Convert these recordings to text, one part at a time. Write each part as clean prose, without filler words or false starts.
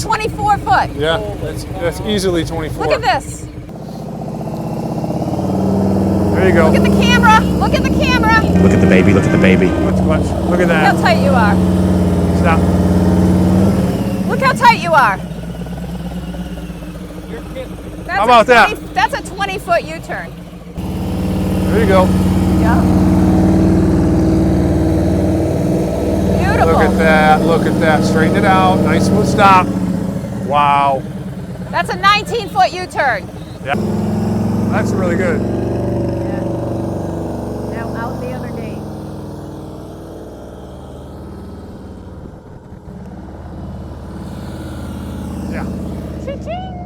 That's 24 foot. Yeah, that's easily 24. Look at this. There you go. Look at the camera. Look at the camera. Look at the baby, look at the baby. Clutch, clutch. Look at Look how that. tight you are. Stop. Look how tight you are. That's How about that? That's a 20-foot U-turn. There you go. Yeah. Beautiful. Look at that. Look at that. Straighten it out. Nice smooth stop. Wow. That's a 19-foot U-turn. Yeah. That's really good. Yeah. Now out the other knee. Yeah. Cha-ching.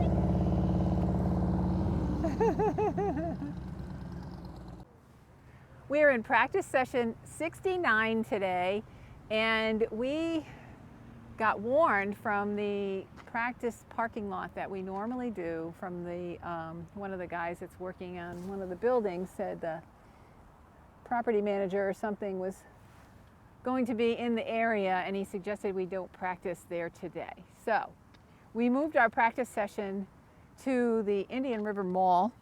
We're in practice session 69 today, and we got warned from the practice parking lot that we normally do from the one of the guys that's working on one of the buildings said the property manager or something was going to be in the area, and he suggested we don't practice there today. So we moved our practice session to the Indian River Mall.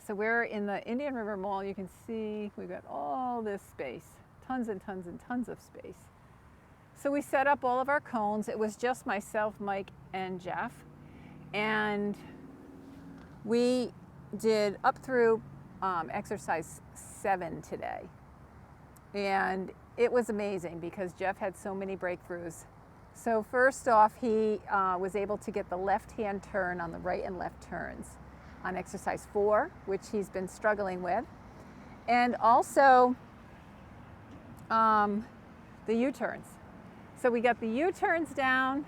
So we're in the Indian River Mall. You can see we've got all this space, tons and tons and tons of space. So we set up all of our cones. It was just myself, Mike, and Jeff. And we did up through exercise 7 today. And it was amazing because Jeff had so many breakthroughs. So first off, he was able to get the left-hand turn on the right and left turns on exercise 4, which he's been struggling with. And also the U-turns. So we got the U-turns down,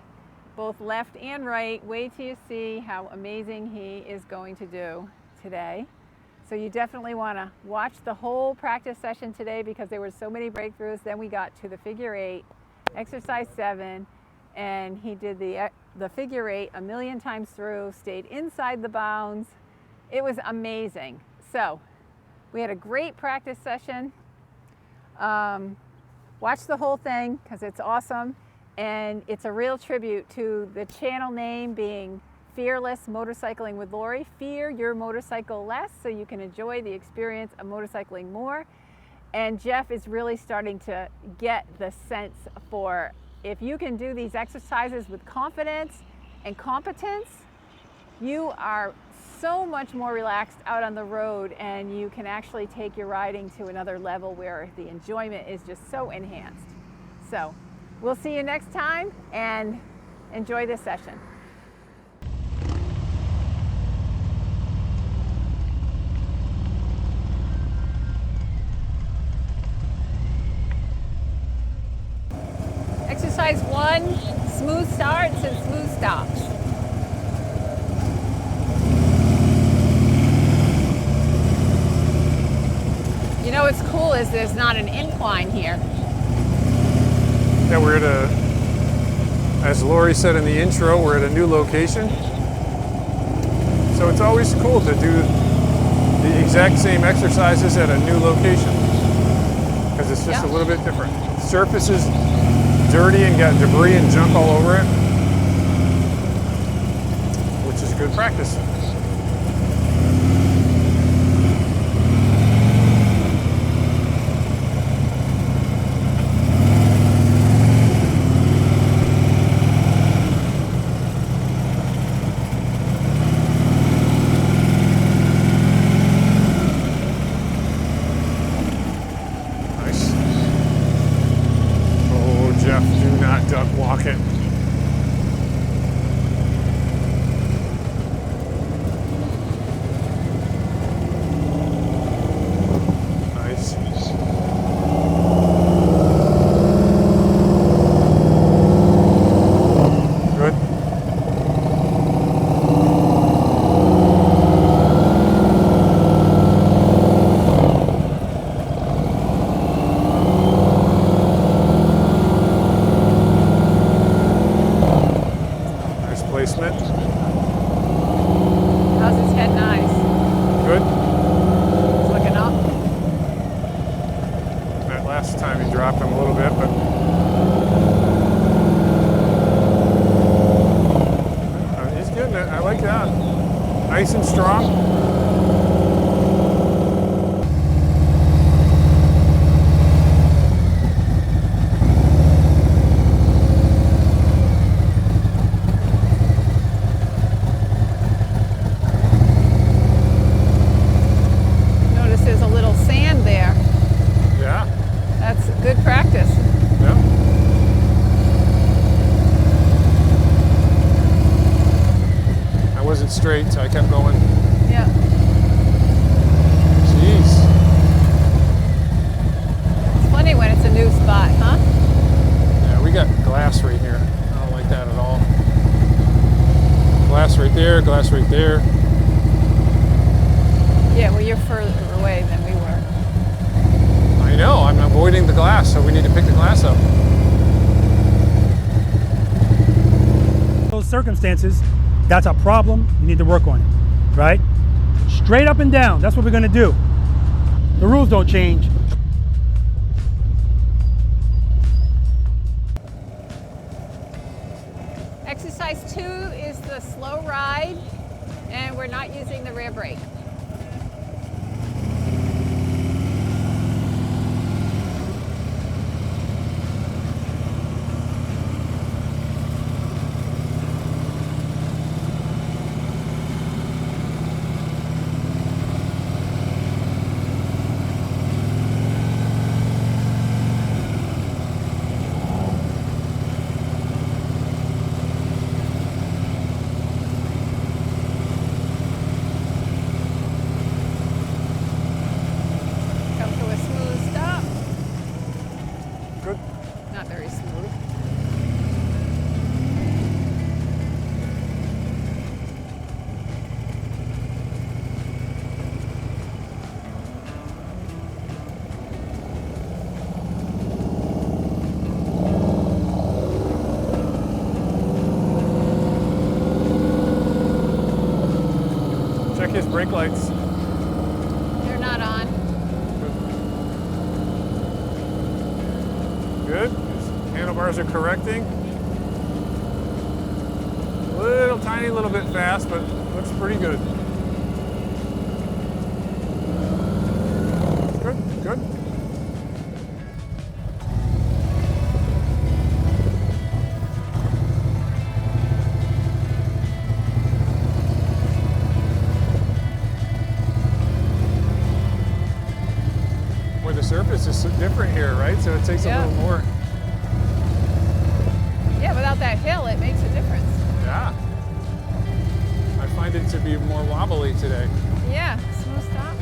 both left and right. Wait till you see how amazing he is going to do today. So you definitely want to watch the whole practice session today because there were so many breakthroughs. Then we got to the figure 8, exercise 7, and he did the figure 8 a million times through, stayed inside the bounds. It was amazing. So we had a great practice session. Watch the whole thing because it's awesome, and it's a real tribute to the channel name being Fearless Motorcycling with Lori. Fear your motorcycle less so you can enjoy the experience of motorcycling more. And Jeff is really starting to get the sense for if you can do these exercises with confidence and competence, you are so much more relaxed out on the road, and you can actually take your riding to another level where the enjoyment is just so enhanced. So we'll see you next time, and enjoy this session. Exercise 1, smooth starts and smooth stops. You know what's cool is there's not an incline here. Yeah, we're at as Lori said in the intro, we're at a new location. So it's always cool to do the exact same exercises at a new location because it's just a little bit different. The surface is dirty and got debris and junk all over it, which is good practice. Jeff, do not duck walk it. getting it. I like that. Nice and strong. Notice there's a little sand there. Yeah. That's good practice. Yeah. I wasn't straight, so I kept going. Yeah. Jeez. It's funny when it's a new spot, huh? Yeah, we got glass right here. I don't like that at all. Glass right there, glass right there. Yeah, well, you're further away than we were. I know, I'm avoiding the glass, so we need to pick the glass up. Those circumstances, that's a problem. You need to work on it, right? Straight up and down. That's what we're going to do. The rules don't change. Exercise 2 is the slow ride, and we're not using the rear brake. Come to a smooth stop. Good. Not very smooth. Check his brake lights. They're not on. Good. His handlebars are correcting. Little tiny little bit fast, but looks pretty good. Good, good. Where the surface is so different here, right? So it takes Yeah. a little more. Yeah, without that hill, it makes a difference. Yeah. I find it to be more wobbly today. Yeah, smooth stop.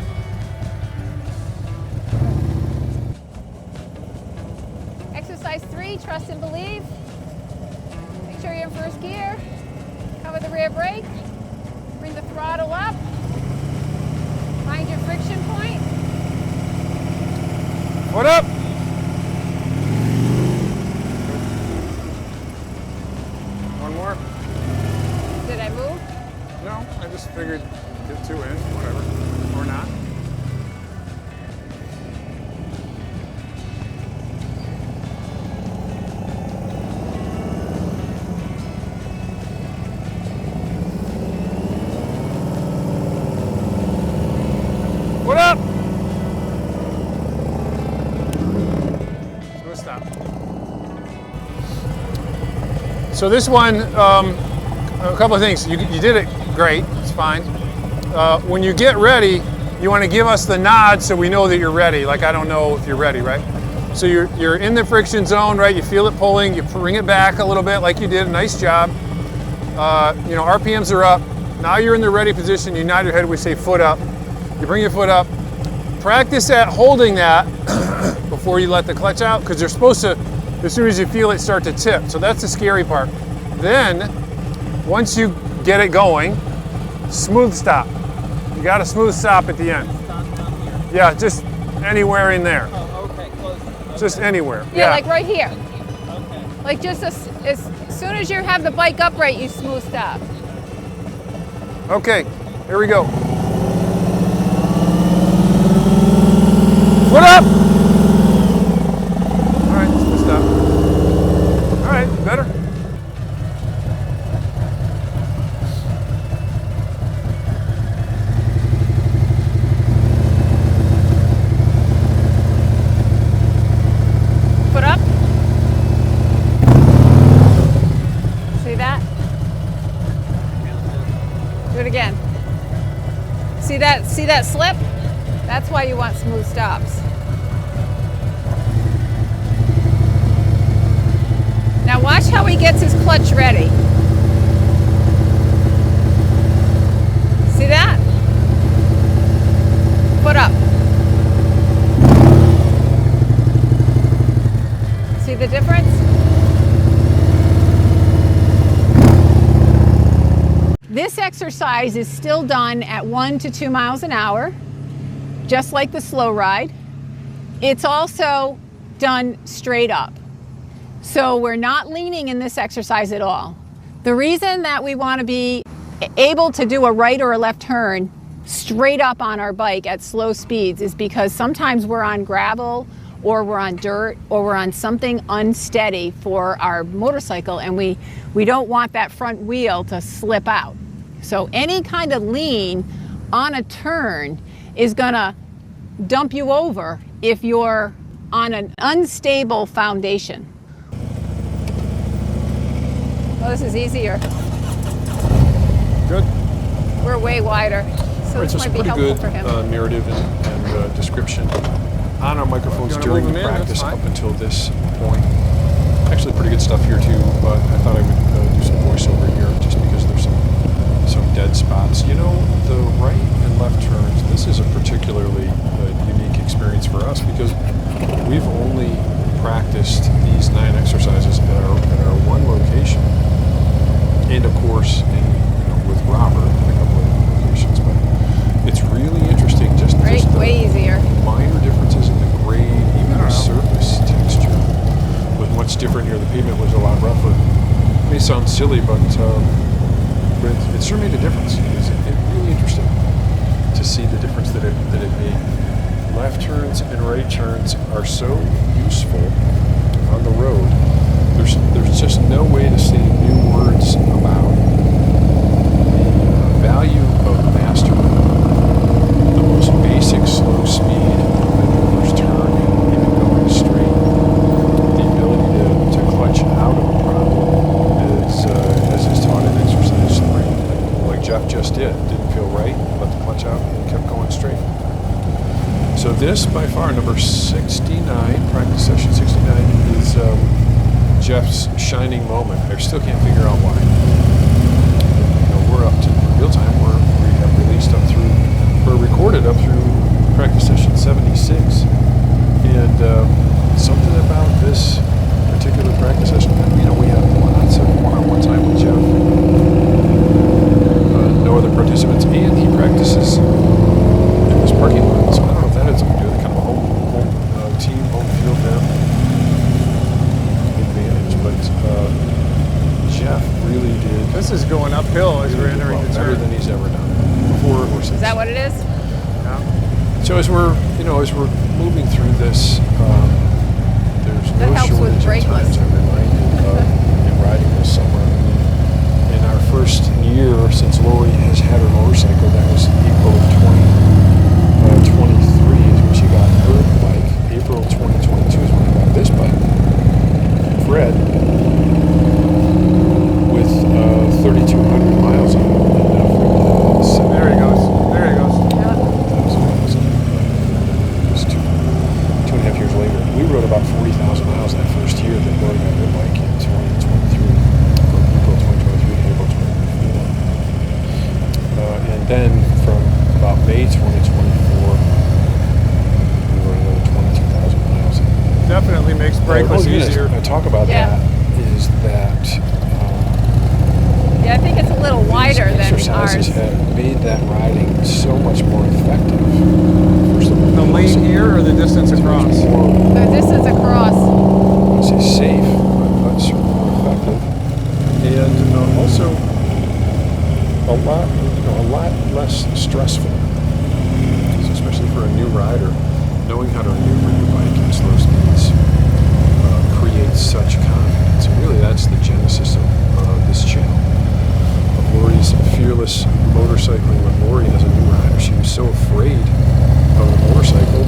Exercise 3, trust and believe. Make sure you're in first gear. Cover the rear brake. Bring the throttle up. Find your friction point. What up? One more? Did I move? No, I just figured get 2 in, whatever, or not. What up? Smooth stop. So this one, a couple of things. You did it great. It's fine. When you get ready, you want to give us the nod so we know that you're ready. Like I don't know if you're ready, right? So you're in the friction zone, right? You feel it pulling. You bring it back a little bit, like you did. Nice job. You know, RPMs are up. Now you're in the ready position. You nod your head. We say foot up. You bring your foot up. Practice at holding that before you let the clutch out, because you're supposed to, as soon as you feel it, start to tip. So that's the scary part. Then, once you get it going, smooth stop. You got a smooth stop at the end. Yeah, just anywhere in there. Oh, okay, close. Okay. Just anywhere. Yeah, like right here. Okay. Like just as soon as you have the bike upright, you smooth stop. Okay, here we go. Foot up! All right, smooth stop. All right, better. Do it again. See that slip? That's why you want smooth stops. Now watch how he gets his clutch ready. See that? Foot up. See the difference? This exercise is still done at 1 to 2 miles an hour, just like the slow ride. It's also done straight up. So we're not leaning in this exercise at all. The reason that we want to be able to do a right or a left turn straight up on our bike at slow speeds is because sometimes we're on gravel or we're on dirt or we're on something unsteady for our motorcycle, and we don't want that front wheel to slip out. So any kind of lean on a turn is gonna dump you over if you're on an unstable foundation. Well, this is easier. Good. We're way wider, so this So might some be pretty helpful good for him. narrative and description on our microphones You wanna during move the them in? practice That's up fine. until this point. Actually, pretty good stuff here too, but I thought I would do some voiceover here just because there's some dead spots. You know, the right and left turns, this is a particularly unique experience for us because we've only practiced these 9 exercises at our one location, and of course with Robert at a couple of locations. But it's really interesting just Right, the way easier. minor differences in the grade, even the surface texture was much different here. The pavement was a lot rougher. It may sound silly, but it sure made a difference. It's really interesting to see the difference that it made. Left turns and right turns are so useful on the road. There's just no way to say new words about the value of mastering the most basic slow speed maneuvers, turn, and even going straight. The ability to clutch out of a problem is, as is taught in exercise 3, like Jeff just did. Didn't feel right, let the clutch out, and kept going straight. So this, by far, number 69, practice session 69, is Jeff's shining moment. I still can't figure out why. We're up to real time. We have released up through, or recorded up through practice session 76, and something about this particular practice session. We had lots of one-on-one time with Jeff. No other participants, and he practices in this parking lot. So I don't know if that had something to do with kind of a home team, home field advantage, but Jeff really did. This is going uphill as we're entering the better turn. than he's ever done before or since. Is that what it is? Yeah. So as we're moving through this, there's That no helps with shortage of brakeless. times I'm reminded of in riding this summer. In our first year since Lori has had her motorcycle, that was April of 2023 is when she got her bike. April of 2022 is when I got this bike. Fred, with 3,200 miles on it. There he goes. There he goes. It was 2.5 years later. We rode about 40,000 miles that first year that Lori got her bike in 2023, from April 2023 to April 2024. And then from about May 2024, we rode another 22,000 miles. Definitely makes brakeless easier. I talk about Yeah. that is that Yeah, I think it's a little wider these than exercises ours. have made that riding so much more effective. First of all, The lane here or the distance across? more, The distance across. I would say safe, but certainly more effective, and also a lot less stressful. So especially for a new rider, knowing how to maneuver your bike in slow speeds creates such confidence. And really, that's the genesis of this channel. Of Lori's fearless motorcycling with Lori as a new rider. She was so afraid of the motorcycle.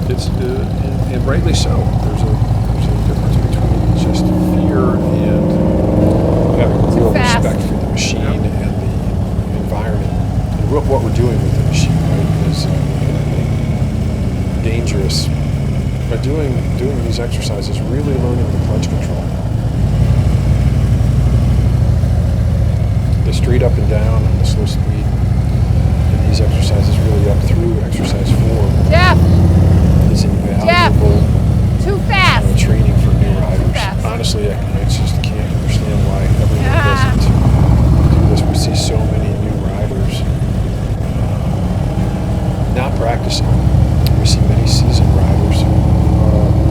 It's and rightly so. There's a difference between just fear and having a real fast. respect for the machine and the environment what we're doing with the machine, right, is dangerous. But doing these exercises, really learning the clutch control. The straight up and down and the slow speed in these exercises, really up through exercise 4, Jeff, is invaluable too fast. training for new riders. fast. Honestly, I just can't understand why everyone Yeah. doesn't do this. We see so many new riders not practicing. We see many seasoned riders who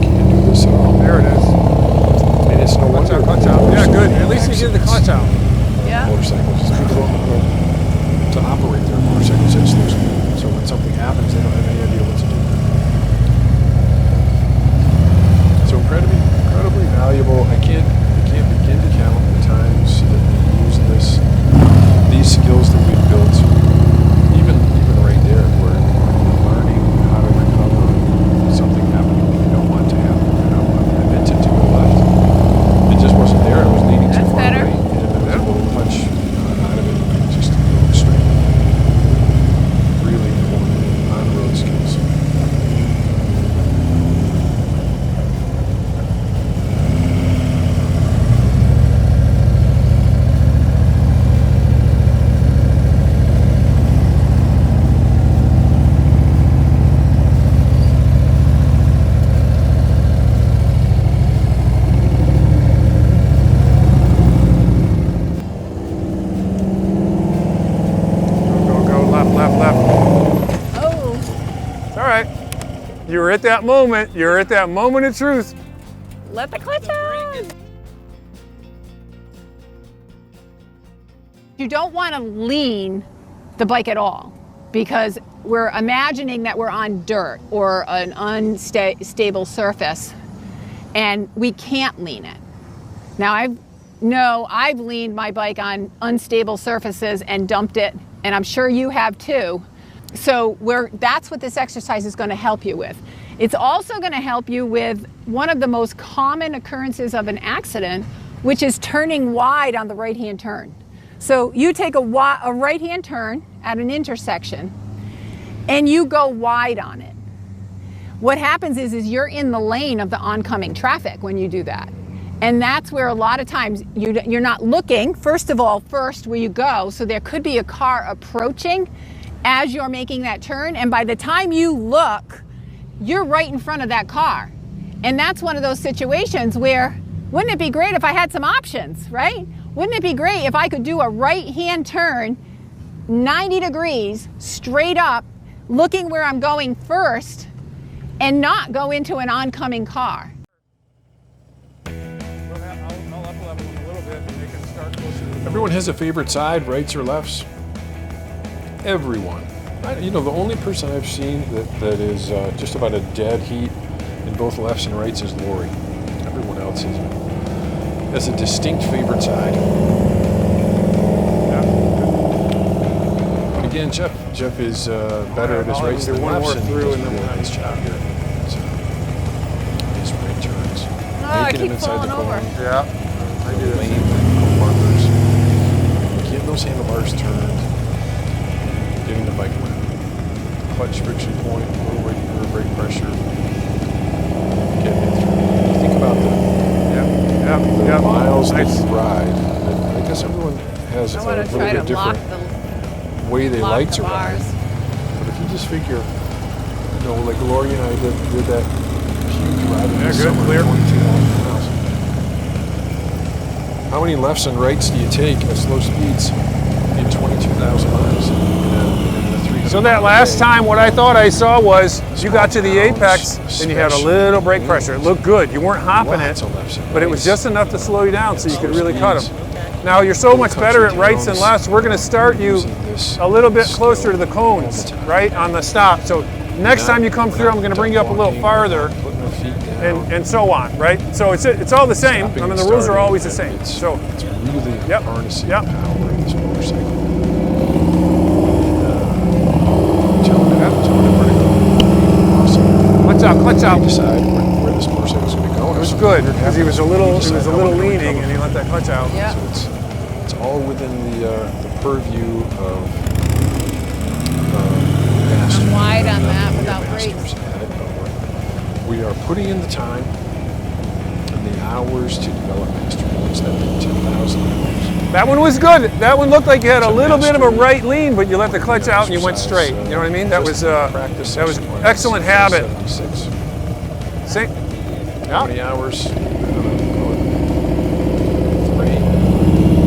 can't do this at all. There it is. And it's no Clutch wonder. out, clutch out. Yeah, good. At least you did the clutch out. Yeah. Motorcycles, just people don't know to operate their motorcycles at slow speed. So when something happens, they don't have any idea what to do. So incredibly valuable. I can't begin to count the times that we use these skills that we've built. Even right there, where we're learning how to recover something happening that you don't want to happen. I meant it to go left. It just wasn't there. It was leading too That's far better. right. And there was a little clutch out of it, just going straight. Really important on-road skills. Go, left. Oh, It's all right. You were at that moment. You're at that moment of truth. let the clutch out. You don't want to lean the bike at all because we're imagining that we're on dirt or an unstable surface and we can't lean it. Now I've leaned my bike on unstable surfaces and dumped it, and I'm sure you have too. So that's what this exercise is going to help you with. It's also going to help you with one of the most common occurrences of an accident, which is turning wide on the right-hand turn. So you take a right-hand turn at an intersection and you go wide on it. What happens is you're in the lane of the oncoming traffic when you do that. And that's where a lot of times you're not looking, first where you go. So there could be a car approaching as you're making that turn. And by the time you look, you're right in front of that car. And that's one of those situations where, wouldn't it be great if I had some options, right? Wouldn't it be great if I could do a right-hand turn, 90 degrees, straight up, looking where I'm going first, and not go into an oncoming car? I'll up-level them a little bit and they can start closer to the Everyone has a favorite side, rights or lefts. Everyone. The only person I've seen that is just about a dead heat in both lefts and rights is Lori. Everyone else has a distinct favorite side. But again, Jeff is better at his I'll rights do than one lefts, more and he through does and a then really we'll nice job here. So, his right turns. Oh, I Making keep him inside falling the over. cone. Yeah, I do the Lane same thing. markers. Getting those handlebars turned. Getting the bike wet. Clutch friction point, low rear brake pressure. Getting it through. You think about the miles that Nice. you ride. I guess everyone has a I want little to try bit to lock different way they lock like the to ride. bars. But if you just figure, like Lori and I did that huge ride in the good, summer, clear. 22,000 miles. How many lefts and rights do you take at slow speeds in 22,000 miles? So that last time, what I thought I saw was you got to the apex and you had a little brake pressure. It looked good. You weren't hopping it, but it was just enough to slow you down so you could really cut them. Now you're so much better at rights and lefts. We're going to start you a little bit closer to the cones, right, on the stop. So next time you come through, I'm going to bring you up a little farther, and so on, right? So it's all the same. I mean, the rules are always the same. So it's really harnessing Yep. the power of this motorcycle. Clutch out. Decide where this motorcycle is going to go. It was good because he was a little leaning and he let that clutch out. Yeah. So it's all within the purview of wide on that We are without masters brakes. at it, but we are putting in the time and the hours to develop master points. That big 10,000 hours. That one was good. That one looked like you had a To little bit of a mastery. right lean, but you let the clutch out and you went Exercise, straight. You know what I mean? That was practice that was session wise, excellent habit. 76. See? How Yeah. many hours? I don't know, call it 3.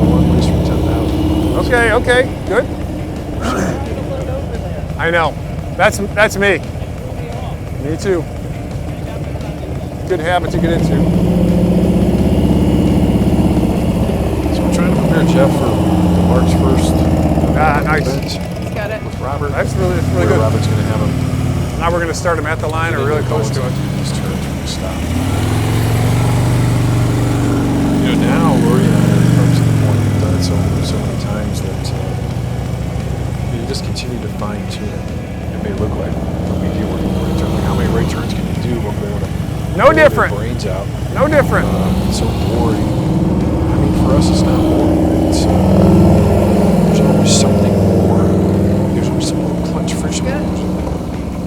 One ways from 10,000. Okay, okay, good. I know. That's me. Me too. Good habit to get into. So we're trying to prepare Jeff for the March 1st Nice. event He's got it. with Robert. That's really where good. Robert's going to have him. Now we're going to start them at the line or really close to it. Do these turns when we stop. You know, now Lori and I are approaching the point, we've done it so many times that you just continue to fine tune it. It may look like when we deal with a right turn, like how many right turns can you do before No different. brains out? No different. It's so boring. I mean, for us, it's not boring. It's there's always something more. There's always some little clutch friction.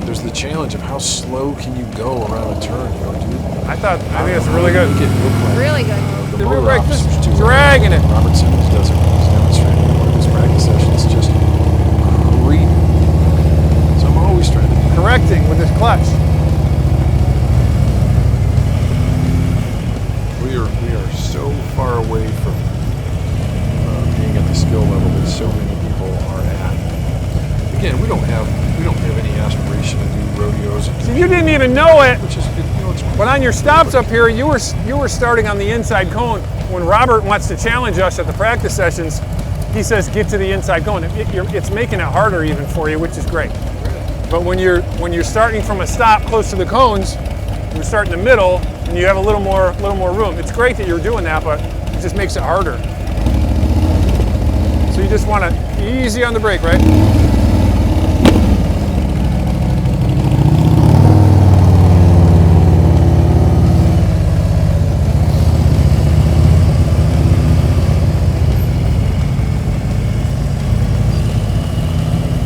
There's the challenge of how slow can you go around a turn, you know, dude? I think it's really good. Make it look like, Really good. the The motor rear brake just officers do. dragging it. Robert Simmons does it when he's demonstrating in one of his practice sessions. Just creep. So I'm always trying to do Correcting with this clutch. We are so far away from being at the skill level that so many people are at. Again, we don't have any aspiration to do rodeos, and So you didn't even know it, which is good. You know, it's but on your stops up here, you were starting on the inside cone. When Robert wants to challenge us at the practice sessions, he says get to the inside cone. It's making it harder even for you, which is great. But when you're starting from a stop close to the cones, you start in the middle and you have a little more room. It's great that you're doing that, but it just makes it harder. So you just want to easy on the brake, right?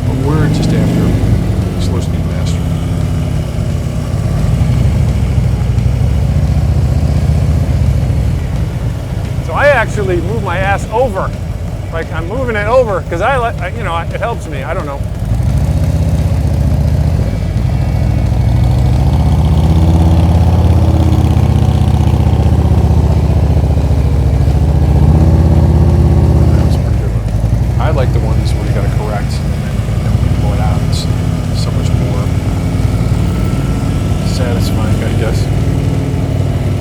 But we're just after slow speed master. So I actually move my ass over. Like I'm moving it over because it helps me. I don't know. That was a pretty good one. I like the ones where you got to correct and then when you pull it out, it's so much more satisfying, I guess.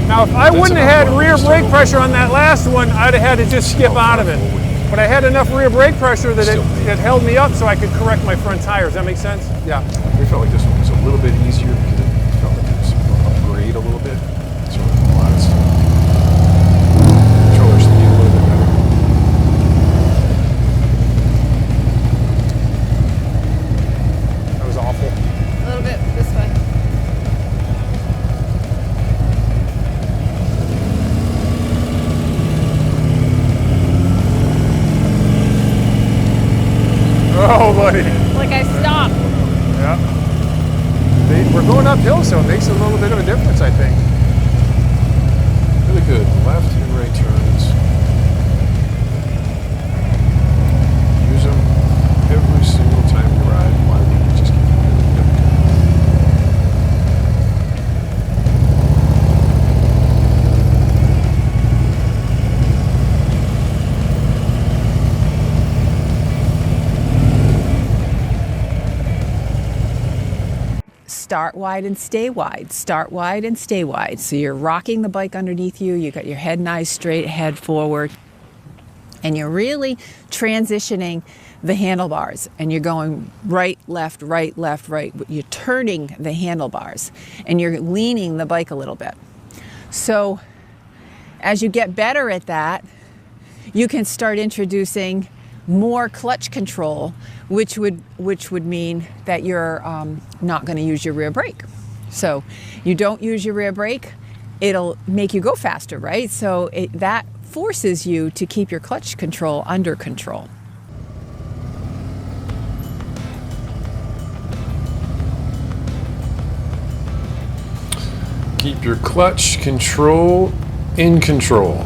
Now, if I That's wouldn't have enough had level rear to brake start pressure on that last one, I'd have had to just skip out of it. Forward. But I had enough rear brake pressure that Still made it held me up so I could correct my front tires. That makes sense? Yeah. We felt like this one was a little bit easier because it felt like it was upgrade a little bit. So a lot of stuff. Controller speed a little bit better. That was awful. A little bit this way. Oh, buddy. Like I stopped. Yeah. We're going uphill, so it makes a little bit of a difference, I think. Really good. Left and right turns. Use them every single time you ride. Why wouldn't you just keep doing it? Start wide and stay wide. Start wide and stay wide. So you're rocking the bike underneath you. You got your head and eyes straight, head forward. And you're really transitioning the handlebars. And you're going right, left, right, left, right. You're turning the handlebars. And you're leaning the bike a little bit. So as you get better at that, you can start introducing more clutch control, which would mean that you're not going to use your rear brake. So you don't use your rear brake, it'll make you go faster, right? So that forces you to keep your clutch control under control. Keep your clutch control in control.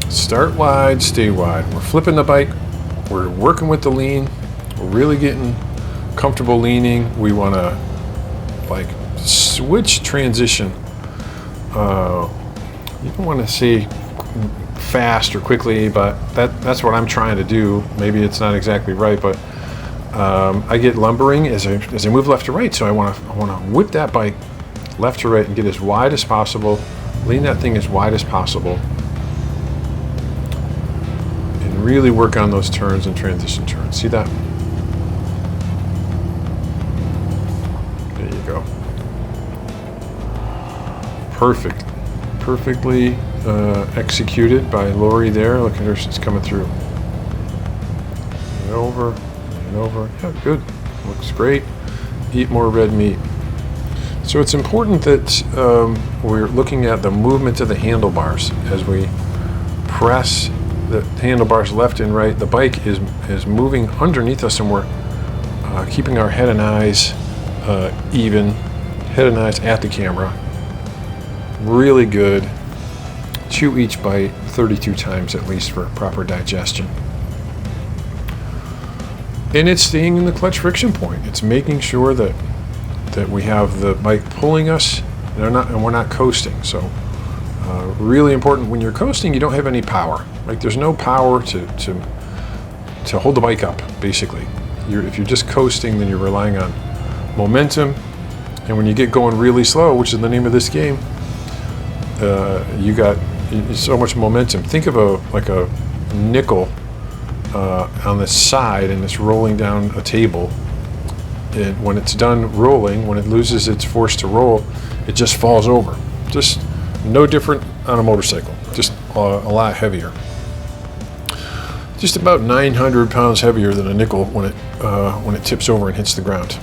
Start wide, stay wide. We're flipping the bike. We're working with the lean. We're really getting comfortable leaning. We want to like switch transition. You don't want to see fast or quickly, but that's what I'm trying to do. Maybe it's not exactly right, but I get lumbering as I move left to right. So I want to whip that bike left to right and get as wide as possible. Lean that thing as wide as possible. And really work on those turns and transition turns. See that? There you go. Perfect. Perfectly executed by Lori there. Look at her, she's coming through. And over, and over. Yeah, good. Looks great. Eat more red meat. So it's important that we're looking at the movement of the handlebars as we press the handlebars left and right. The bike is moving underneath us, and we're keeping our head and eyes even, head and eyes at the camera. Really good. Chew each bite 32 times at least for proper digestion. And it's staying in the clutch friction point. It's making sure that we have the bike pulling us and we're not coasting. So really important, when you're coasting, you don't have any power. Like there's no power to hold the bike up, basically. If you're just coasting, then you're relying on momentum. And when you get going really slow, which is the name of this game, you got so much momentum. Think of a nickel on the side, and it's rolling down a table. And when it's done rolling, when it loses its force to roll, it just falls over. Just no different on a motorcycle, just a lot heavier. Just about 900 pounds heavier than a nickel when it tips over and hits the ground.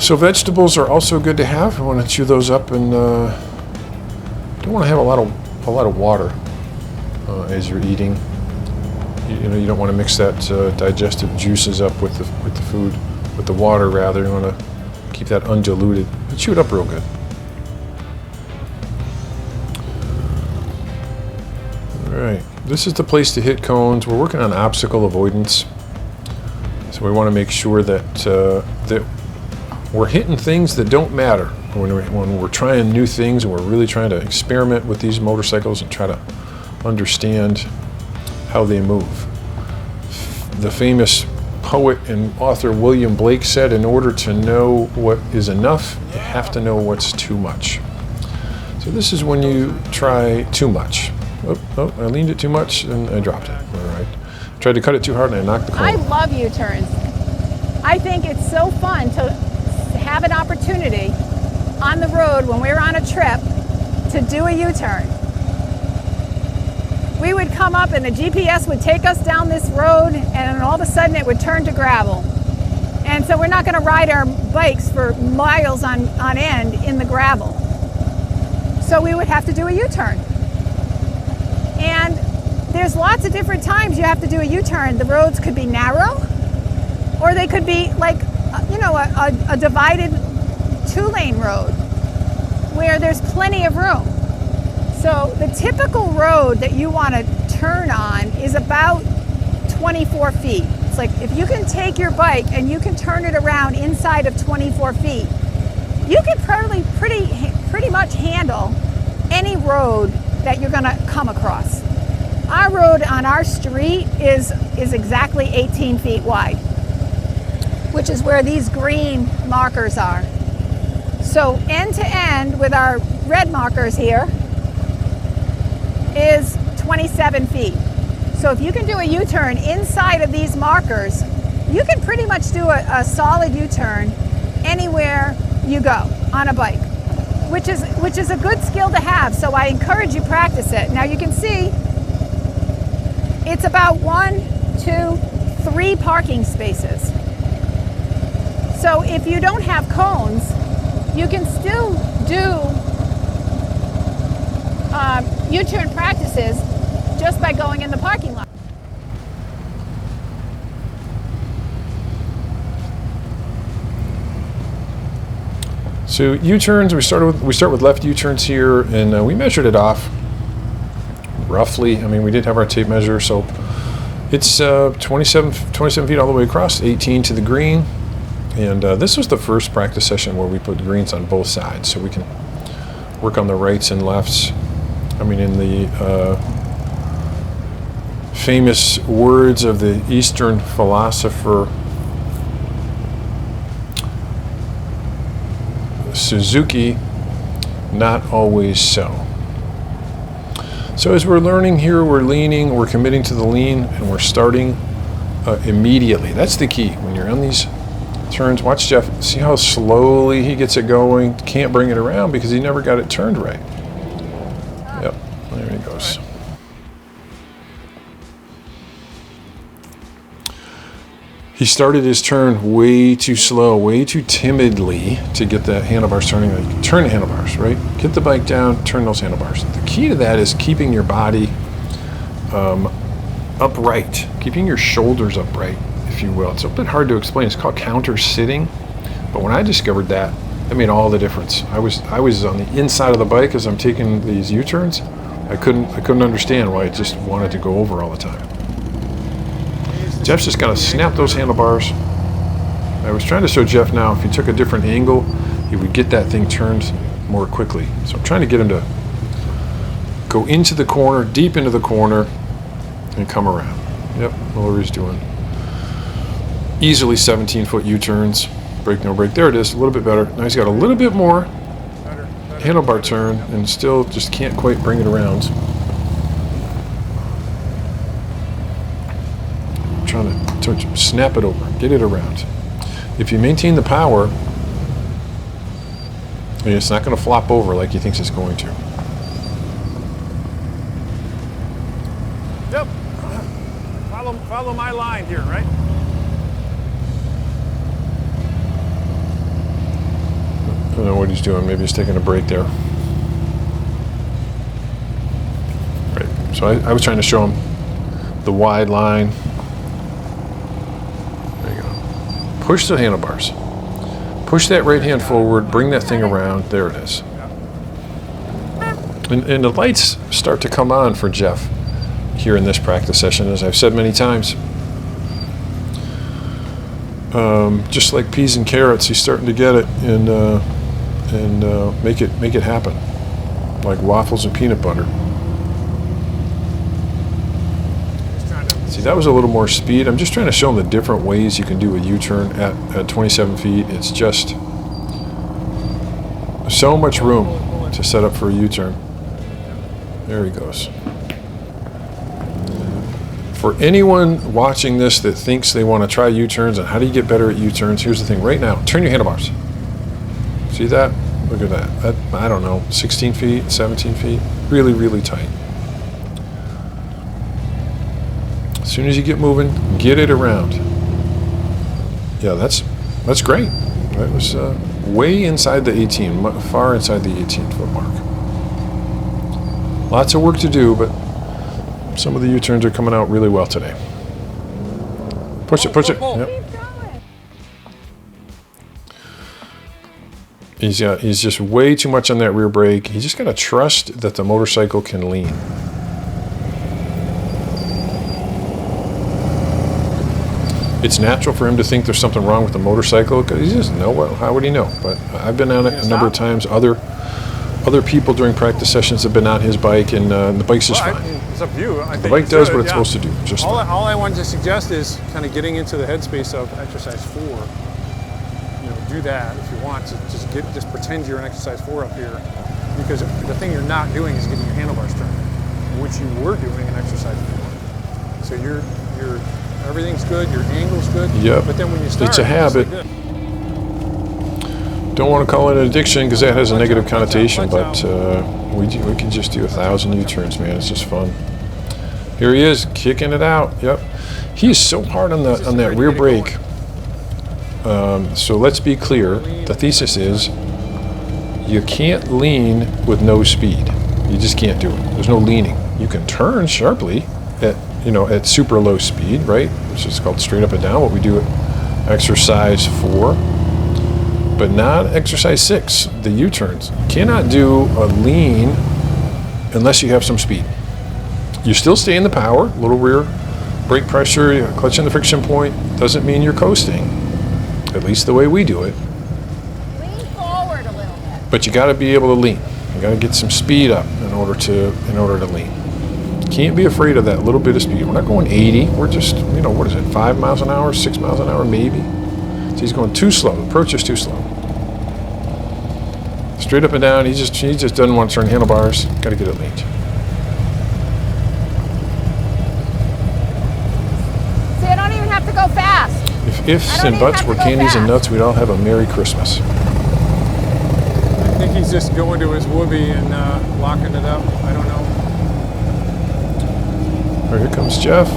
So vegetables are also good to have. I want to chew those up, and don't want to have a lot of water as you're eating. You don't want to mix that digestive juices up with the food, with the water rather. You want to keep that undiluted. But chew it up real good. All right, this is the place to hit cones. We're working on obstacle avoidance, so we want to make sure that we're hitting things that don't matter when we're trying new things, and we're really trying to experiment with these motorcycles and try to understand how they move. The famous poet and author William Blake said, in order to know what is enough, you have to know what's too much. So this is when you try too much. Oh, I leaned it too much and I dropped it. All right. Tried to cut it too hard and I knocked the cone. I love U-turns. I think it's so fun to have an opportunity on the road when we're on a trip to do a U-turn. We would come up and the GPS would take us down this road, and all of a sudden it would turn to gravel. And so we're not going to ride our bikes for miles on end in the gravel. So we would have to do a U-turn. And there's lots of different times you have to do a U-turn. The roads could be narrow, or they could be like, a divided 2-lane road where there's plenty of room. So the typical road that you want to turn on is about 24 feet. It's like if you can take your bike and you can turn it around inside of 24 feet, you can probably pretty much handle any road that you're going to come across. Our road on our street is exactly 18 feet wide, which is where these green markers are. So end to end with our red markers here is 27 feet. So if you can do a U-turn inside of these markers, you can pretty much do a solid U-turn anywhere you go on a bike, which is a good skill to have. So I encourage you practice it. Now you can see it's about 1, 2, 3 parking spaces. So if you don't have cones, you can still do U-turn practices just by going in the parking lot. So U-turns, we start with left U-turns here, and we measured it off roughly. I mean, we did have our tape measure, so it's 27 feet all the way across, 18 to the green. And this was the first practice session where we put greens on both sides, so we can work on the rights and lefts. I mean, in the famous words of the Eastern philosopher Suzuki, not always so. So as we're learning here, we're leaning, we're committing to the lean, and we're starting immediately. That's the key. When you're on these turns, watch Jeff, see how slowly he gets it going. Can't bring it around because he never got it turned right. Yep, there he goes. He started his turn way too slow, way too timidly to get the handlebars turning. Like, turn the handlebars, right? Get the bike down, turn those handlebars. The key to that is keeping your body upright, keeping your shoulders upright, if you will. It's a bit hard to explain. It's called counter sitting. But when I discovered that, it made all the difference. I was on the inside of the bike as I'm taking these U-turns. I couldn't understand why I just wanted to go over all the time. Jeff's just got to snap those handlebars. I was trying to show Jeff now, if he took a different angle, he would get that thing turned more quickly. So I'm trying to get him to go into the corner, deep into the corner, and come around. Yep, Mallory's doing easily 17-foot U-turns. Brake, no brake. There it is, a little bit better. Now he's got a little bit more handlebar turn and still just can't quite bring it around. Trying to snap it over, get it around. If you maintain the power, it's not going to flop over like he thinks it's going to. Yep. Follow my line here, right? I don't know what he's doing. Maybe he's taking a break there. Right. So I was trying to show him the wide line. Push the handlebars. Push that right hand forward, bring that thing around. There it is. And the lights start to come on for Jeff here in this practice session, as I've said many times. Just like peas and carrots, he's starting to get it and make it happen. Like waffles and peanut butter. See, that was a little more speed. I'm just trying to show them the different ways you can do a U-turn at 27 feet. It's just so much room to set up for a U-turn. There he goes. For anyone watching this that thinks they want to try U-turns and how do you get better at U-turns, here's the thing. Right now, turn your handlebars. See that? Look at that. I don't know, 16 feet, 17 feet. Really, really tight. As soon as you get moving, get it around. Yeah, that's great. That was way inside the 18, far inside the 18-foot mark. Lots of work to do, but some of the U-turns are coming out really well today. Push it, push it. Yep. He's just way too much on that rear brake. He's just got to trust that the motorcycle can lean. It's natural for him to think there's something wrong with the motorcycle because he doesn't know. Well, how would he know? But I've been on it a number of times. Other people during practice sessions have been on his bike, and the bike's just fine. It's up to you. I think the bike does what it's supposed to do. Just all I wanted to suggest is kind of getting into the headspace of exercise 4. You know, do that if you want. Just pretend you're in exercise 4 up here, because the thing you're not doing is getting your handlebars turned, which you were doing in exercise 4. So you're everything's good, your angle's good. Yep. But then when you start, it's a habit. Don't want to call it an addiction because that has a negative connotation, but we can just do 1,000 U-turns, man. It's just fun. Here he is, kicking it out. Yep. He is so hard on that rear brake. So let's be clear. The thesis is you can't lean with no speed. You just can't do it. There's no leaning. You can turn sharply at super low speed, right? Which is called straight up and down, what we do at exercise 4. but not exercise 6, the U-turns. You cannot do a lean unless you have some speed. You still stay in the power, little rear brake pressure, clutch in the friction point. Doesn't mean you're coasting, at least the way we do it. Lean forward a little bit. But you got to be able to lean. You got to get some speed up in order to lean. Can't be afraid of that little bit of speed. We're not going 80. We're just, what is it, 5 miles an hour, 6 miles an hour, maybe. So he's going too slow. The approach is too slow. Straight up and down. He just doesn't want to turn handlebars. Got to get it leaned. See, I don't even have to go fast. If ifs and buts were candies and nuts, we'd all have a Merry Christmas. I think he's just going to his whoopee and locking it up. I don't know. All right, here comes Jeff.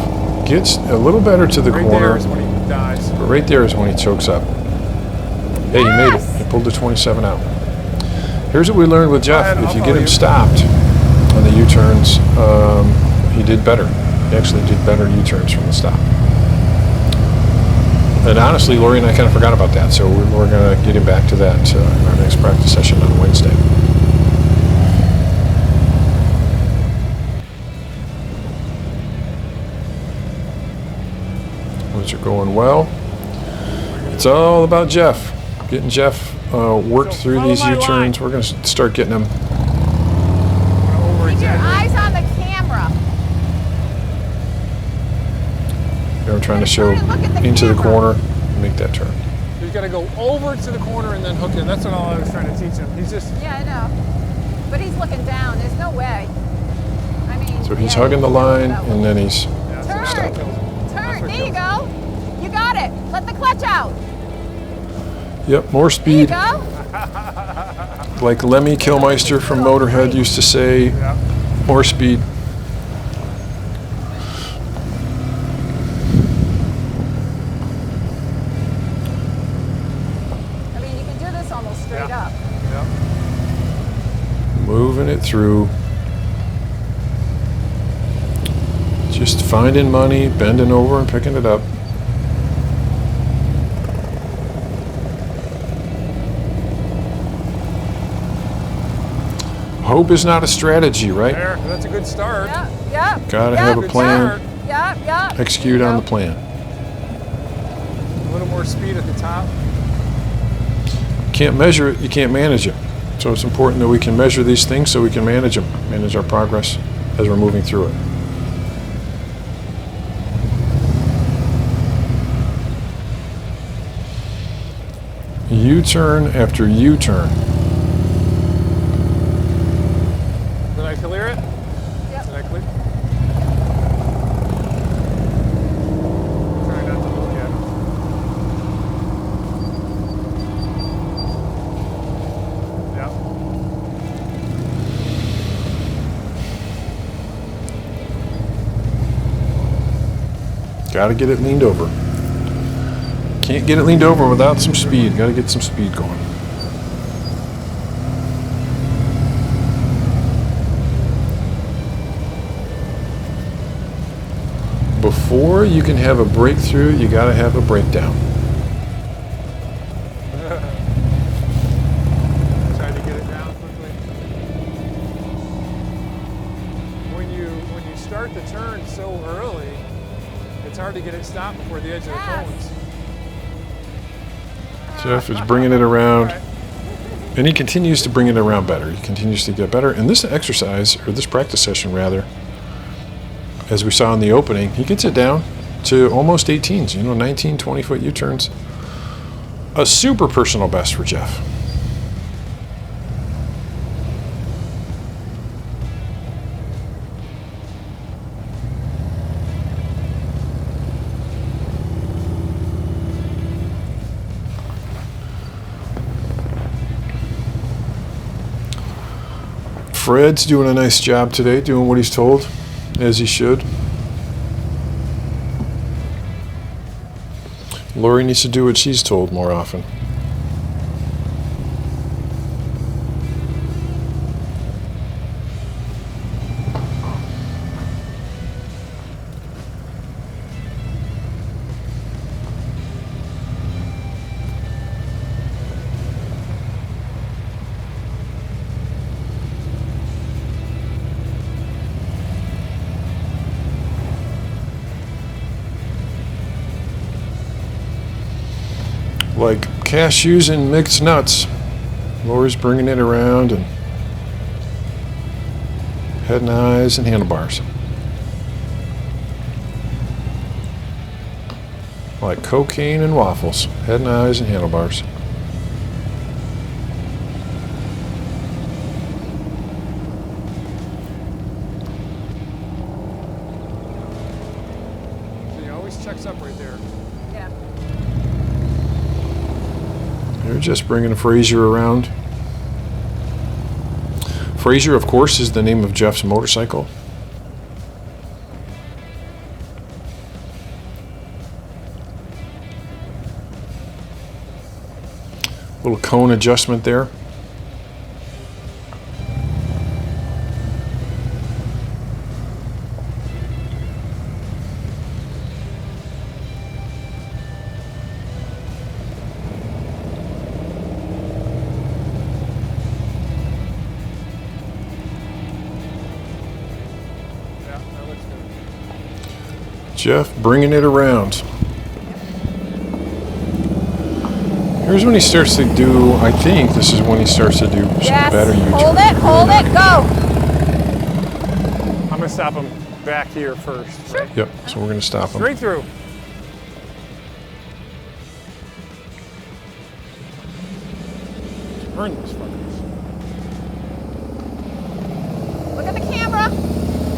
Gets a little better to the Right corner. there is when he dies. But right there is when he chokes up. Hey, you made it. You pulled the 27 out. Here's what we learned with Jeff. If you get him stopped on the U-turns, he did better. He actually did better U-turns from the stop. And honestly, Lori and I kind of forgot about that, so we're going to get him back to that in our next practice session on Wednesday. Those are going well. It's all about Jeff. Getting Jeff worked through these U-turns. We're going to start getting him. Keep your eyes on the camera. I'm trying to show into the corner and make that turn. He's got to go over to the corner and then hook in. That's what all I was trying to teach him. He's just... Yeah, I know. But he's looking down. There's no way. I mean... So he's hugging the line and then he's Turn! Turn! There you go. You got it. Let the clutch out. Yep, more There you speed. go. Like Lemmy Kilmister from Motorhead used to say, more speed. I mean, you can do this almost straight up. Yep. Moving it through. Just finding money, bending over and picking it up. Hope is not a strategy, right? There, that's a good start. Yep. Gotta have a Good plan. start. Yep. Execute on the plan. A little more speed at the top. Can't measure it, you can't manage it. So it's important that we can measure these things so we can manage them, manage our progress as we're moving through it. U-turn after U-turn. Did I clear it? Yep. Did I clear? Try not to look at him. Yep. Got to get it leaned over. Can't get it leaned over without some speed. Got to get some speed going. Before you can have a breakthrough, you got to have a breakdown. Try to get it down quickly. When you start the turn so early, it's hard to get it stopped before the edge of the cones. Jeff is bringing it around, and he continues to bring it around better. He continues to get better. And this exercise, or this practice session rather, as we saw in the opening, he gets it down to almost 18s, 19, 20-foot U-turns. A super personal best for Jeff. Fred's doing a nice job today, doing what he's told, as he should. Lori needs to do what she's told more often. like cashews and mixed nuts. Lori's bringing it around and head and eyes and handlebars. Like cocaine and waffles. Head and eyes and handlebars. So he always checks up right there. Yeah. They're just bringing Frazier around. Frazier, of course, is the name of Jeff's motorcycle. Little cone adjustment there. Yeah, that looks good. Jeff bringing it around. Here's when he starts to do, I think this is when he starts to do some Yes. better U-turns. Hold it, go. I'm gonna stop him back here first. Right? Yep, so we're going to stop him. Straight through. Turn this fuckers. Look at the camera.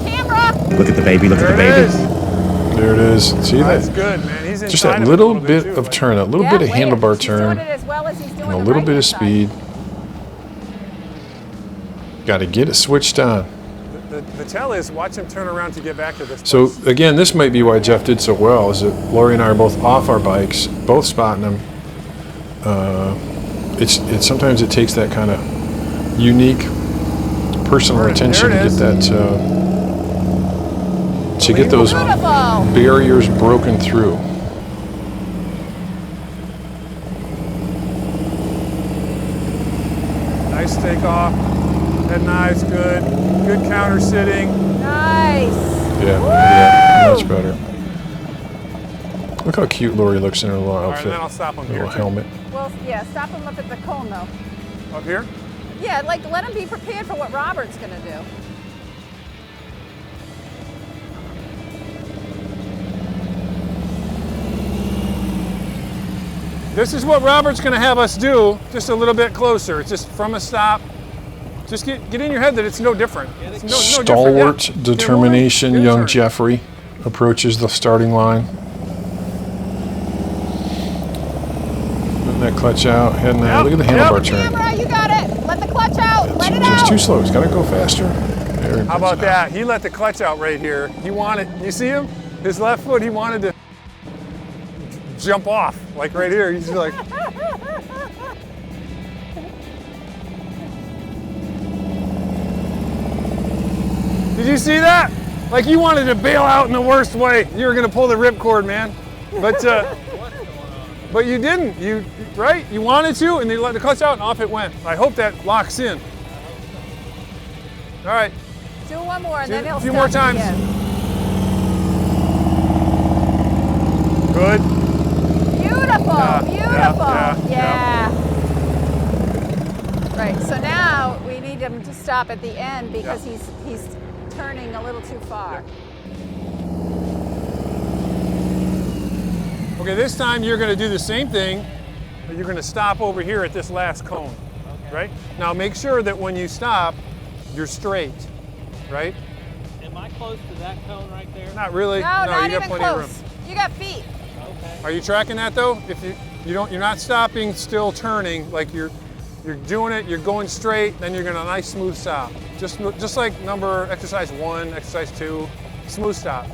Camera. Look at the baby, look There at the it baby. There is. it is. See That's that? good, man. He's Just inside that of it a little bit too, of like- turn, that little Yeah, bit of wait, handlebar she's turn, doing it as well as he's doing and a the little bit right-hand of side. speed. Got to get it switched on. The tell is watch him turn around to get back to this So place. again, this might be why Jeff did so well, is that Lori and I are both off our bikes, both spotting them. It's sometimes it takes that kind of unique personal There it attention to get is. that to get those Beautiful. barriers broken through. Nice takeoff. Head and eyes good. Good counter sitting. Nice. Yeah, much better. Look how cute Lori looks in her little All right, and outfit, then I'll stop him here. little too. helmet. Well, yeah, stop him up at the cone though. Up here? Yeah, like let him be prepared for what Robert's gonna do. This is what Robert's going to have us do, just a little bit closer. It's just from a stop. Just get in your head that it's no different. It's no different. Stalwart Yeah. determination, Get a young turn. Jeffrey approaches the starting line. Letting that clutch out, heading out. Look at the Yep. handlebar turn. Camera, you got it. Let the clutch out. Let it Just out. too slow. He's got to go faster. There he How about goes out. that? He let the clutch out right here. He wanted, you see him? His left foot, he wanted to jump off, like right here. He's like, did you see that? Like you wanted to bail out in the worst way. You were gonna pull the ripcord, man. But you didn't. You right? You wanted to, and they let the clutch out, and off it went. I hope that locks in. All right. Do one more, and then he'll A few stop more times. again. Good. Beautiful, Yeah, beautiful. yeah, Right. So now we need him to stop at the end because Yeah. he's turning a little too far. Okay, this time you're going to do the same thing, but you're going to stop over here at this last cone, right? Now make sure that when you stop, you're straight, right? Am I close to that cone right there? Not really. No, you not got even plenty of room. close. You got feet. Okay. Are you tracking that though? If you're not stopping, still turning, like you're doing it, you're going straight, then you're going to nice smooth stop. Just like exercise 1, exercise 2, smooth stop.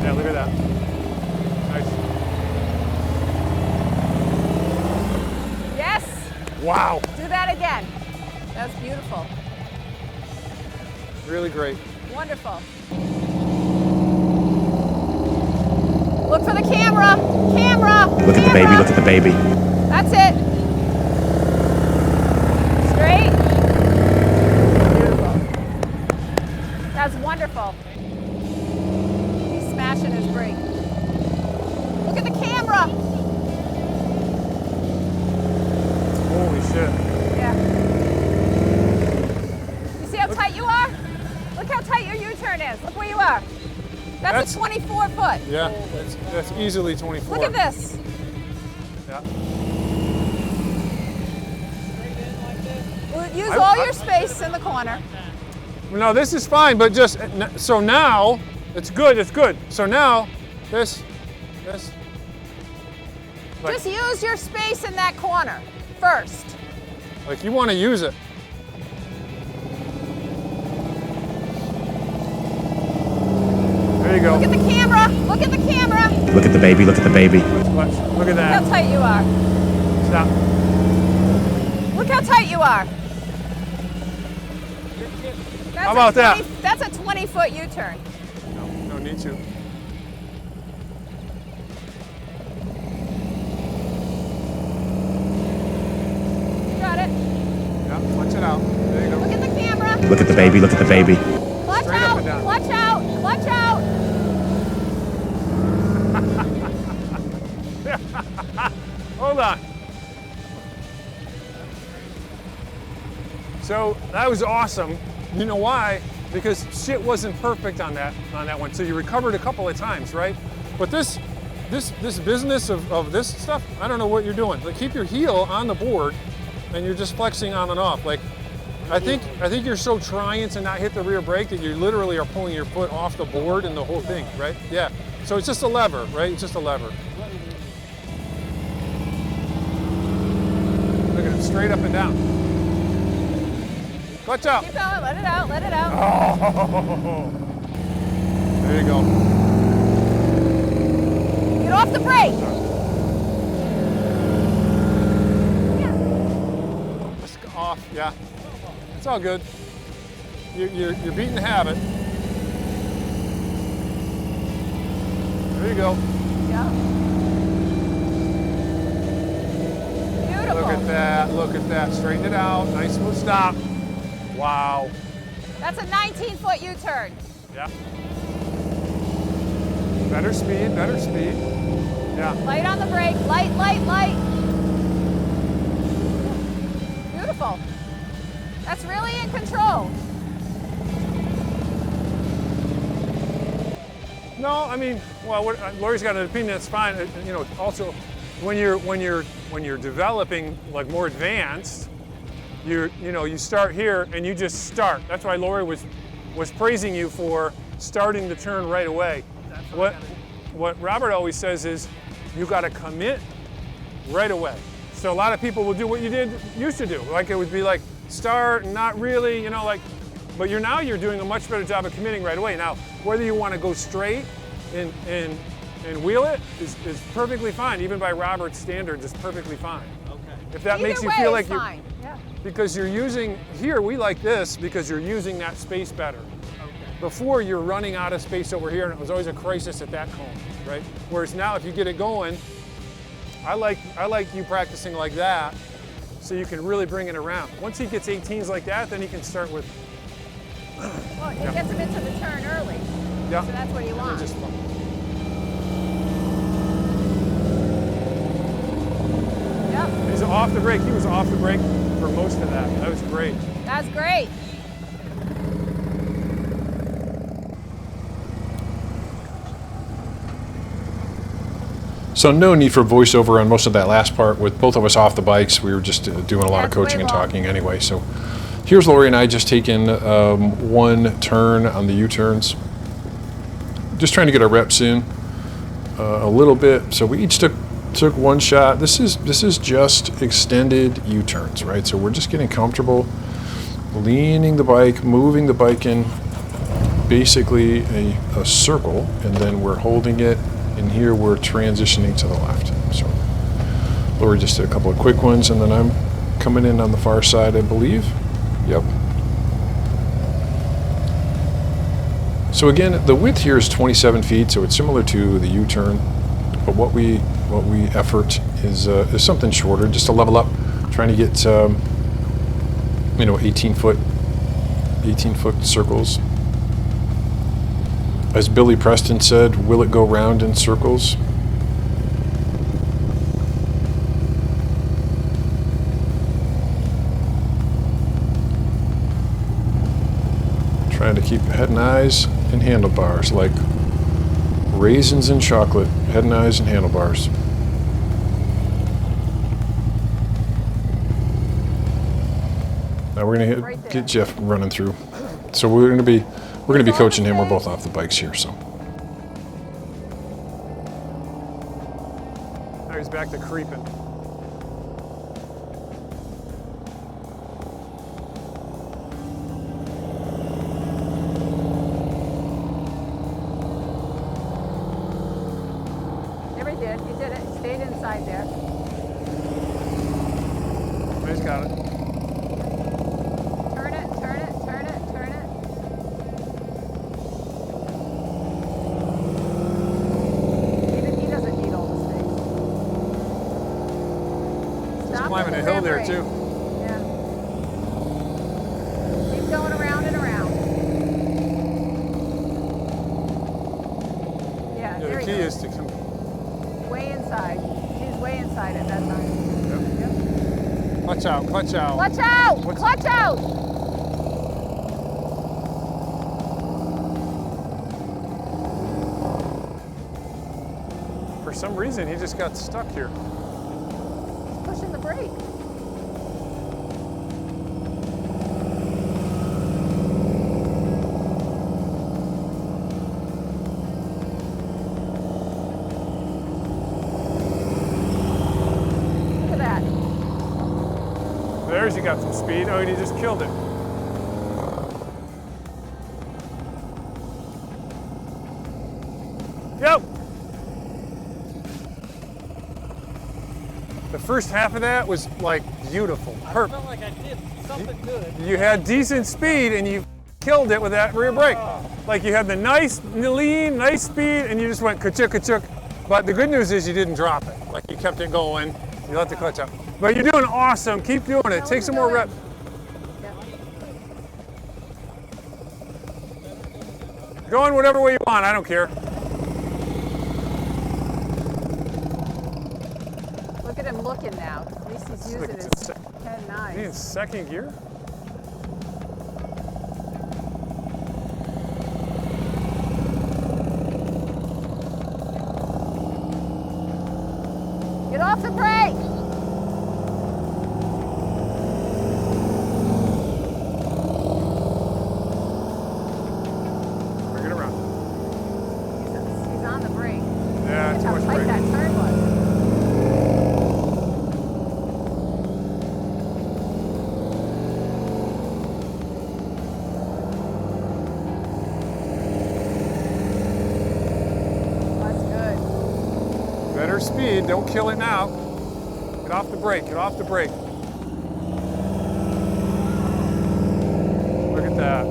Yeah, look at that. Nice. Yes. Wow, Do that again. That's beautiful. really great. Wonderful. Look for the camera. Camera. Look at the baby, look at the baby. That's it. Straight. shit. Yeah. You see how tight you are? Look how tight your U-turn is. Look where you are. That's a 24 foot. Yeah, that's easily 24. Look at this. Yeah. Use all your space in the corner. No, this is fine, but just, so now, it's good, it's good. So now, this. Like, Just use your space in that corner first. like you want to use it. There you go. Look at the camera. Look at the camera. Look at the baby, look at the baby. Look at Look how that. tight you are. Stop. Look how tight you are. That's How about that? That's a 20-foot U-turn. No need to. Got it. Yeah, flex it out. There you go. Look at the camera. Look at the baby, look at the baby. Watch Straight up out. and down. Watch out. Watch out. Hold on. So that was awesome. You know why? Because shit wasn't perfect on that one. So you recovered a couple of times, right? But this business of this stuff, I don't know what you're doing. Like keep your heel on the board, and you're just flexing on and off. Like I think you're so trying to not hit the rear brake that you literally are pulling your foot off the board and the whole thing, right? Yeah. So it's just a lever, right? It's just a lever. Look at it, straight up and down. Clutch out. Keep going. Let it out. Let it out. Oh. There you go. Get off the brake. Let's go off. Yeah. It's all good. You're beating the habit. There you go. Yeah. Beautiful. Look at that. Look at that. Straighten it out. Nice smooth stop. Wow. That's a 19-foot U-turn. Yeah. Better speed. Better speed. Yeah. Light on the brake. Light, light, light. Beautiful. That's really in control. No, I mean, well, Lori's got an opinion. That's fine. You know, also, when you're developing like more advanced, you start here and you just start. That's why Lori was praising you for starting the turn right away. What Robert always says is, you got to commit right away. So a lot of people will do what you used to do. Like it would be like start and not really, you know, like. But you're doing a much better job of committing right away. Now, whether you want to go straight and wheel it is perfectly fine. Even by Robert's standards, it's perfectly fine. Okay. If that Either makes you way feel is like fine. Yeah. because you're using, here we like this because you're using that space better. Okay. Before you're running out of space over here and it was always a crisis at that cone, right? Whereas now if you get it going, I like you practicing like that so you can really bring it around. Once he gets 18s like that, then he can start with, Well, it gets him into the turn early. yeah. So that's what you want. Just, Yep. he's off the brake. He was off the brake for most of that. That was great. That's great. So no need for voiceover on most of that last part. With both of us off the bikes, we were just doing a lot of That's way coaching and long. talking anyway. So here's Lori and I just taking one turn on the U-turns. Just trying to get our reps in a little bit. So we each took one shot. This is just extended U-turns, right? So we're just getting comfortable, leaning the bike, moving the bike in basically a circle, and then we're holding it. And here we're transitioning to the left. So Lori just did a couple of quick ones, and then I'm coming in on the far side, I believe. Yep. So again, the width here is 27 feet, so it's similar to the U-turn. But what we effort is something shorter, just to level up, trying to get 18 foot circles. As Billy Preston said, will it go round in circles? trying to keep head and eyes and handlebars, like raisins and chocolate. Head and eyes and handlebars. Now we're gonna Right there. get Jeff running through. So we're gonna be coaching him. We're both off the bikes here, so. Now he's back to creeping. There he did. He did it. He stayed inside there. He's got it. Turn it, turn it, turn it, turn it. He doesn't need all the space. He's Stop climbing with a the hill there rim too. brake. Yeah. Keep going around and around. Yeah, Yeah, there the he key goes. is to come. Way inside. He's way inside at that time. Yep. Clutch out, clutch out. Clutch out! What's- Clutch out! For some reason, he just got stuck here. He's pushing the brake. Look at that. There's, he got some speed. Oh, and he just killed it. Go! The first half of that was like beautiful. I Perfect. felt like I did something good. You had decent speed and you killed it with that rear brake. Like you had the nice lean, nice speed, and you just went ka-chuk, ka-chuk. But the good news is you didn't drop it. Like you kept it going. You let the clutch out. But you're doing awesome. Keep doing it. Take some more reps. Go in whatever way you want. I don't care. Look at him looking now. At least he's using his head and Is he in eyes. second gear? Get off the brake! Bring it around. He's on the brake. Yeah, Look too how much tight brake. that turn was. That's good. Better speed. Don't kill it now. Get off the brake. Get off the brake. Look at that.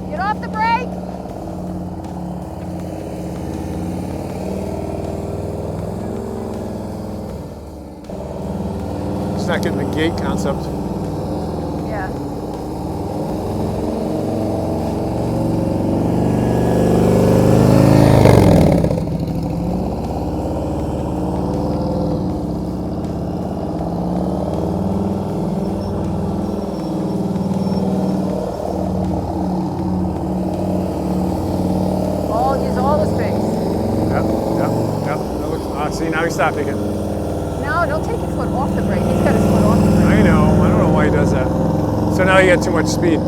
Get off the brake! He's not getting the gate concept. Yeah. Use all the space. Yep. That looks, see, now he's stopping it. No, don't take your foot off the brake. He's got his foot off the brake. I know. I don't know why he does that. So now you got too much speed.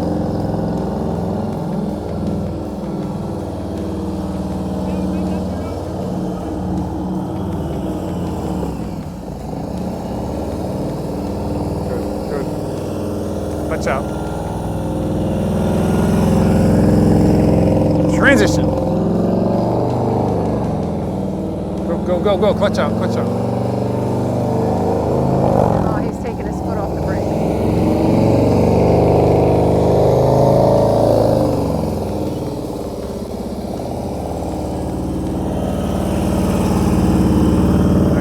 Good, good. Watch out. Transition. Go, go, go. Clutch out, clutch out. Oh, he's taking his foot off the brake.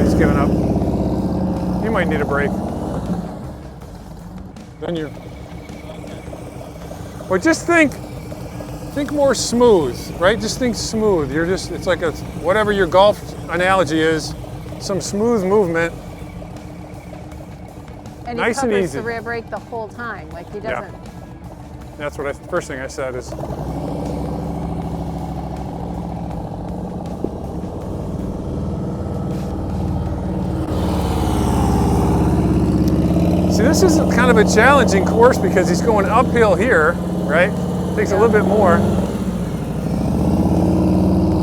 He's giving up. You might need a break. Then you. Well, just think more smooth, right? Just think smooth. You're just, it's like a, whatever your golf analogy is, some smooth movement. And Nice he and covers easy. the rear brake the whole time, like he Yeah. doesn't. That's what first thing I said is. See, this is kind of a challenging course because he's going uphill here, right? Takes a little bit more.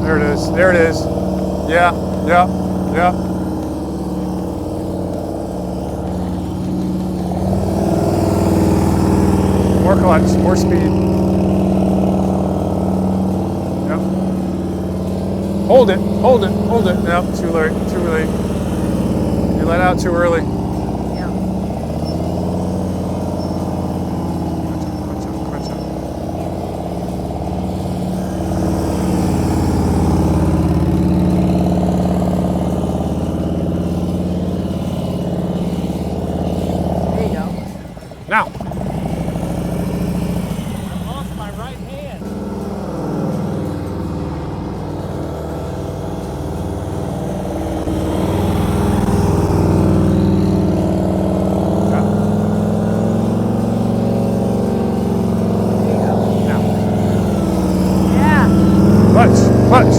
There it is. There it is. Yeah, yeah, yeah. More clutch, more speed. Yep. Hold it, hold it, hold it. Nope, too late, too late. You let out too early. Yeah. Clutch up, clutch up. There you go. Now. I lost my right hand. There you go. Now. Yeah. Clutch, clutch.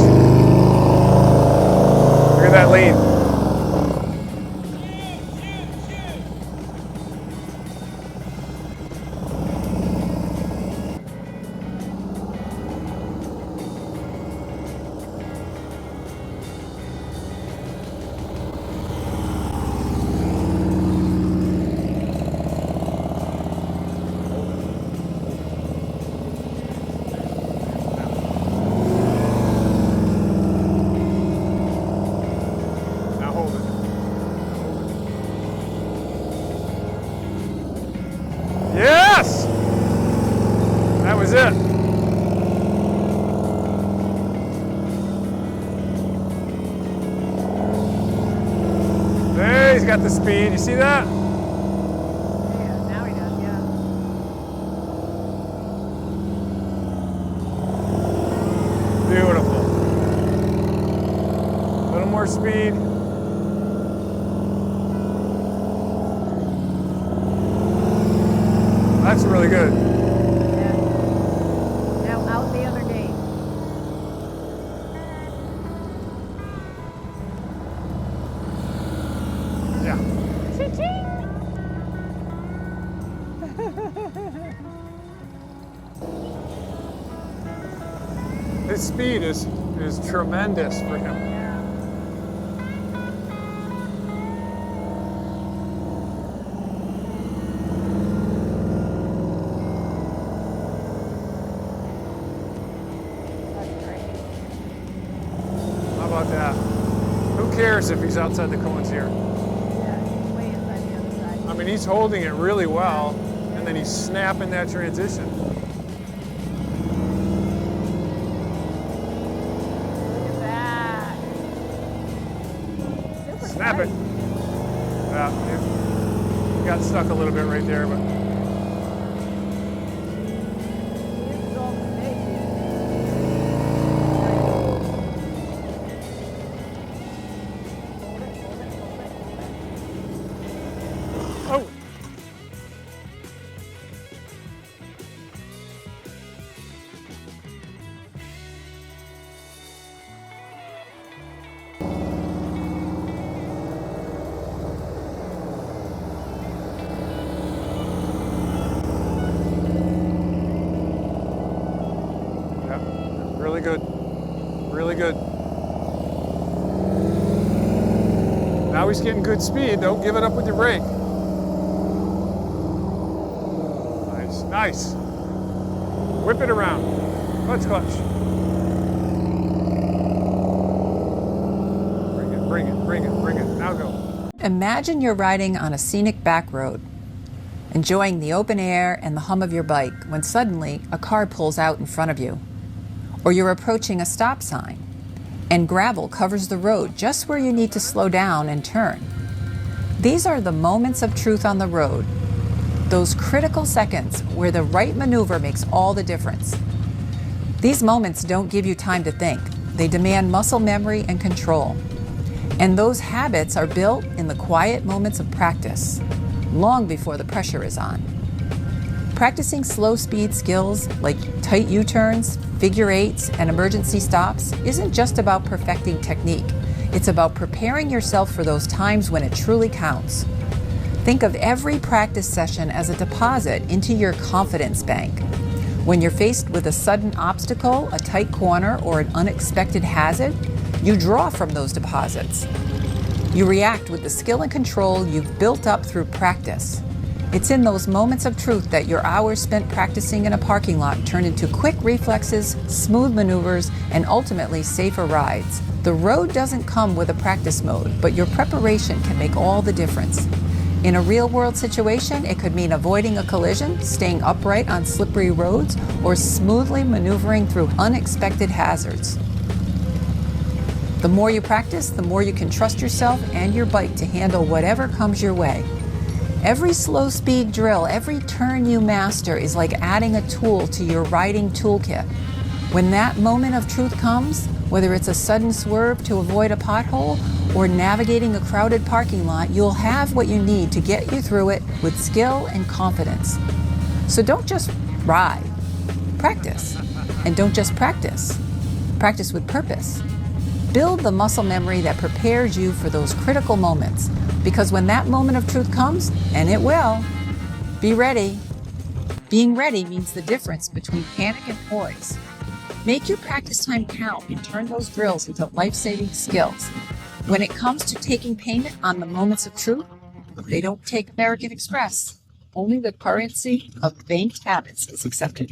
Look at that lean. Now hold it. Yes! That was it. There, he's got the speed. You see that? Yeah, now he does, yeah. Beautiful. A little more speed. That's really good. Yeah. Now out the other gate. Yeah. His speed is tremendous for him. Yeah. That's great. How about that? Who cares if he's outside the cones here? Yeah, he's way inside the other side. I mean, he's holding it really well, and then he's snapping that transition. Look at that. Super Snap tight. it. Yeah, it got stuck a little bit right there, but He uses all the space. Hold it, hold it, hold it, hold it. oh, yeah, really good, really good. Now he's getting good speed. Don't give it up with your brake. Nice, nice. Whip it around. Clutch, clutch. Bring it, bring it, bring it, bring it. Now go. Imagine you're riding on a scenic back road, enjoying the open air and the hum of your bike when suddenly a car pulls out in front of you. Or you're approaching a stop sign and gravel covers the road just where you need to slow down and turn. These are the moments of truth on the road, those critical seconds where the right maneuver makes all the difference. These moments don't give you time to think. They demand muscle memory and control. And those habits are built in the quiet moments of practice. long before the pressure is on. Practicing slow speed skills like tight U-turns, figure eights, and emergency stops isn't just about perfecting technique. It's about preparing yourself for those times when it truly counts. Think of every practice session as a deposit into your confidence bank. When you're faced with a sudden obstacle, a tight corner, or an unexpected hazard, you draw from those deposits. You react with the skill and control you've built up through practice. It's in those moments of truth that your hours spent practicing in a parking lot turn into quick reflexes, smooth maneuvers, and ultimately safer rides. The road doesn't come with a practice mode, but your preparation can make all the difference. In a real-world situation, it could mean avoiding a collision, staying upright on slippery roads, or smoothly maneuvering through unexpected hazards. The more you practice, the more you can trust yourself and your bike to handle whatever comes your way. Every slow speed drill, every turn you master is like adding a tool to your riding toolkit. When that moment of truth comes, whether it's a sudden swerve to avoid a pothole or navigating a crowded parking lot, you'll have what you need to get you through it with skill and confidence. So don't just ride, practice. And don't just practice, practice with purpose. Build the muscle memory that prepares you for those critical moments. Because when that moment of truth comes, and it will, be ready. Being ready means the difference between panic and poise. Make your practice time count and turn those drills into life-saving skills. When it comes to taking payment on the moments of truth, they don't take American Express. Only the currency of banked habits is accepted.